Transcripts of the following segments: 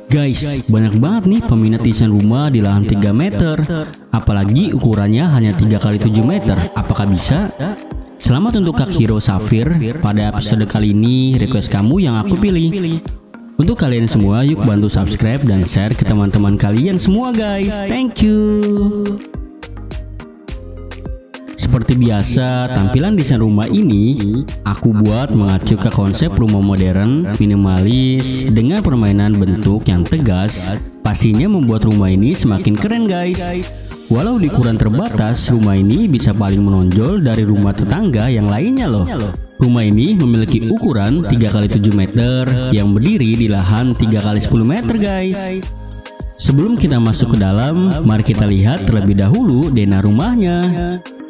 Guys, banyak banget nih peminat desain rumah di lahan 3 meter. Apalagi ukurannya hanya 3x7 meter. Apakah bisa? Selamat untuk Kak Hero Safir. Pada episode kali ini, request kamu yang aku pilih. Untuk kalian semua, yuk bantu subscribe dan share ke teman-teman kalian semua guys. Thank you. Seperti biasa, tampilan desain rumah ini aku buat mengacu ke konsep rumah modern, minimalis, dengan permainan bentuk yang tegas. Pastinya membuat rumah ini semakin keren guys. Walau di ukuran terbatas, rumah ini bisa paling menonjol dari rumah tetangga yang lainnya loh. Rumah ini memiliki ukuran 3x7 meter yang berdiri di lahan 3x10 meter guys. Sebelum kita masuk ke dalam, mari kita lihat terlebih dahulu denah rumahnya.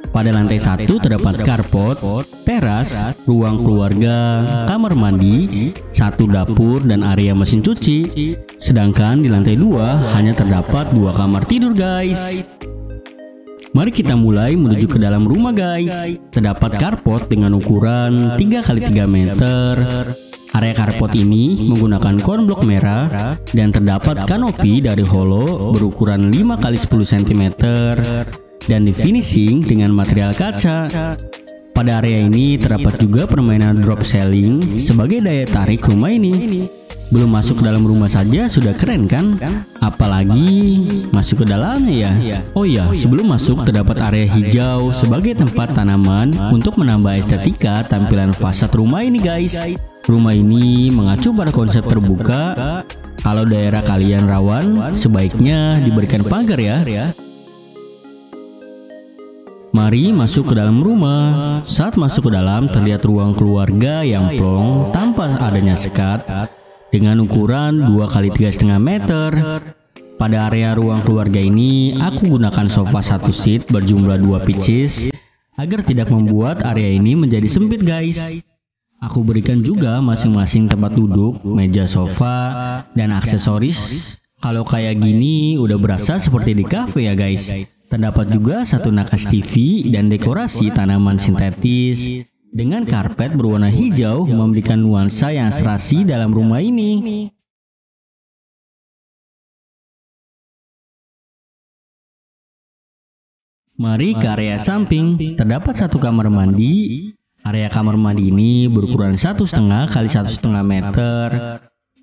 Pada lantai 1 terdapat carport, teras, ruang keluarga, kamar mandi, satu dapur dan area mesin cuci. Sedangkan di lantai 2 hanya terdapat 2 kamar tidur guys. Mari kita mulai menuju ke dalam rumah guys. Terdapat carport dengan ukuran 3x3 meter. Area carport ini menggunakan cornblock merah dan terdapat kanopi dari holo berukuran 5x10 cm dan di finishing dengan material kaca. Pada area ini terdapat juga permainan drop ceiling sebagai daya tarik rumah ini. Belum masuk ke dalam rumah saja sudah keren kan? Apalagi masuk ke dalamnya ya. Oh iya, sebelum masuk terdapat area hijau sebagai tempat tanaman untuk menambah estetika tampilan fasad rumah ini guys. Rumah ini mengacu pada konsep terbuka. Kalau daerah kalian rawan, sebaiknya diberikan pagar ya. Mari masuk ke dalam rumah. Saat masuk ke dalam terlihat ruang keluarga yang plong tanpa adanya sekat dengan ukuran 2x3,5 meter. Pada area ruang keluarga ini aku gunakan sofa 1 seat berjumlah 2 pieces agar tidak membuat area ini menjadi sempit guys. Aku berikan juga masing-masing tempat duduk, meja sofa, dan aksesoris. Kalau kayak gini udah berasa seperti di cafe ya guys. Terdapat juga satu nakas TV dan dekorasi tanaman sintetis dengan karpet berwarna hijau memberikan nuansa yang serasi dalam rumah ini. Mari ke area samping. Terdapat satu kamar mandi. Area kamar mandi ini berukuran 1,5 x 1,5 meter.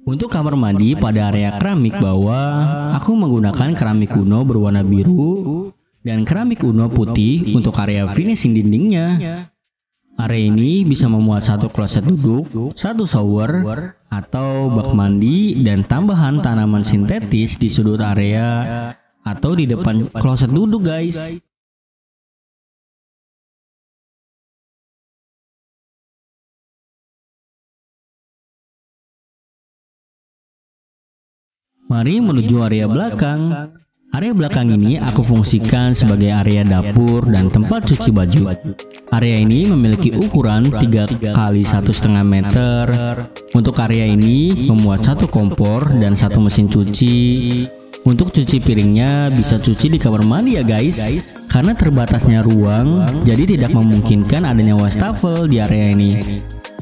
Untuk kamar mandi pada area keramik bawah, aku menggunakan keramik kuno berwarna biru dan keramik kuno putih untuk area finishing dindingnya. Area ini bisa memuat satu kloset duduk, satu shower, atau bak mandi, dan tambahan tanaman sintetis di sudut area atau di depan kloset duduk guys. Mari menuju area belakang. Area belakang ini aku fungsikan sebagai area dapur dan tempat cuci baju. Area ini memiliki ukuran 3x1,5 meter. Untuk area ini memuat satu kompor dan satu mesin cuci. Untuk cuci piringnya bisa cuci di kamar mandi ya guys. Karena terbatasnya ruang, jadi tidak memungkinkan adanya wastafel di area ini.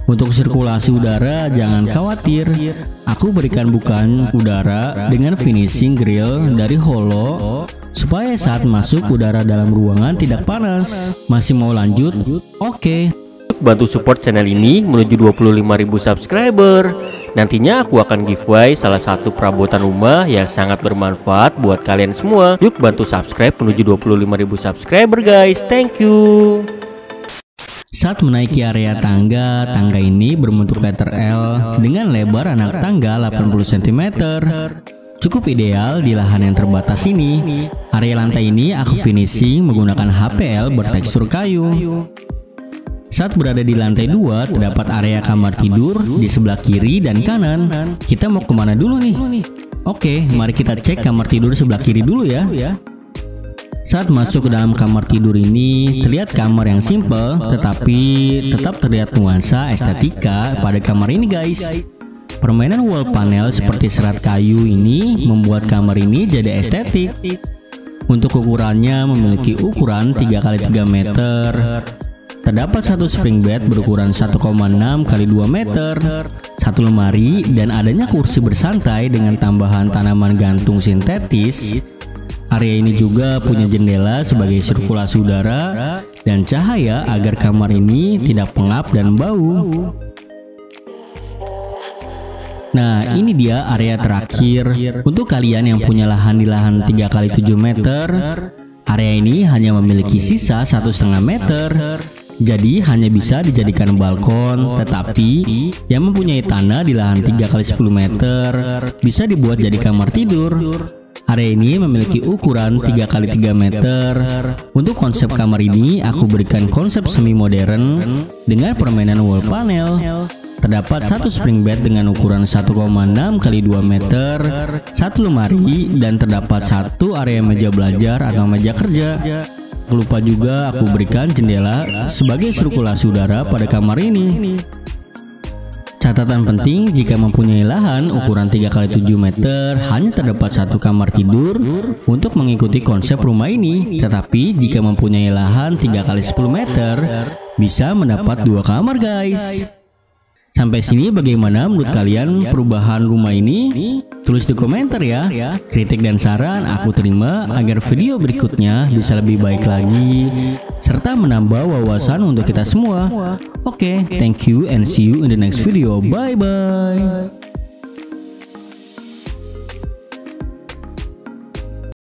Untuk sirkulasi udara jangan khawatir, aku berikan bukaan udara dengan finishing grill dari holo supaya saat masuk udara dalam ruangan tidak panas. Masih mau lanjut? Oke. Bantu support channel ini menuju 25.000 subscriber. Nantinya aku akan giveaway salah satu perabotan rumah yang sangat bermanfaat buat kalian semua. Yuk bantu subscribe menuju 25.000 subscriber guys. Thank you. Saat menaiki area tangga, tangga ini berbentuk letter L dengan lebar anak tangga 80 cm. Cukup ideal di lahan yang terbatas ini. Area lantai ini aku finishing menggunakan HPL bertekstur kayu. Saat berada di lantai 2 terdapat area kamar tidur di sebelah kiri dan kanan. Kita mau kemana dulu nih? Oke, mari kita cek kamar tidur sebelah kiri dulu ya. Saat masuk ke dalam kamar tidur ini, terlihat kamar yang simple, tetapi tetap terlihat nuansa estetika pada kamar ini guys. Permainan wall panel seperti serat kayu ini membuat kamar ini jadi estetik. Untuk ukurannya memiliki ukuran 3x3 meter. Terdapat satu spring bed berukuran 1,6 x 2 meter, satu lemari, dan adanya kursi bersantai dengan tambahan tanaman gantung sintetis. Area ini juga punya jendela sebagai sirkulasi udara dan cahaya agar kamar ini tidak pengap dan bau. Nah, ini dia area terakhir untuk kalian yang punya lahan di lahan 3 x 7 meter. Area ini hanya memiliki sisa 1,5 meter. Jadi hanya bisa dijadikan balkon, tetapi yang mempunyai tanah di lahan 3 x 10 meter bisa dibuat jadi kamar tidur. Area ini memiliki ukuran 3 x 3 meter. Untuk konsep kamar ini aku berikan konsep semi modern dengan permainan wall panel. Terdapat satu spring bed dengan ukuran 1,6 x 2 meter, satu lemari, dan terdapat satu area meja belajar atau meja kerja. Lupa juga aku berikan jendela sebagai sirkulasi udara pada kamar ini. Catatan penting, jika mempunyai lahan ukuran 3 x 7 meter, hanya terdapat satu kamar tidur untuk mengikuti konsep rumah ini. Tetapi jika mempunyai lahan 3 x 10 meter, bisa mendapat 2 kamar guys. Sampai sini bagaimana menurut kalian perubahan rumah ini? Tulis di komentar ya. Kritik dan saran aku terima agar video berikutnya bisa lebih baik lagi serta menambah wawasan untuk kita semua. Oke, thank you and see you in the next video. Bye bye.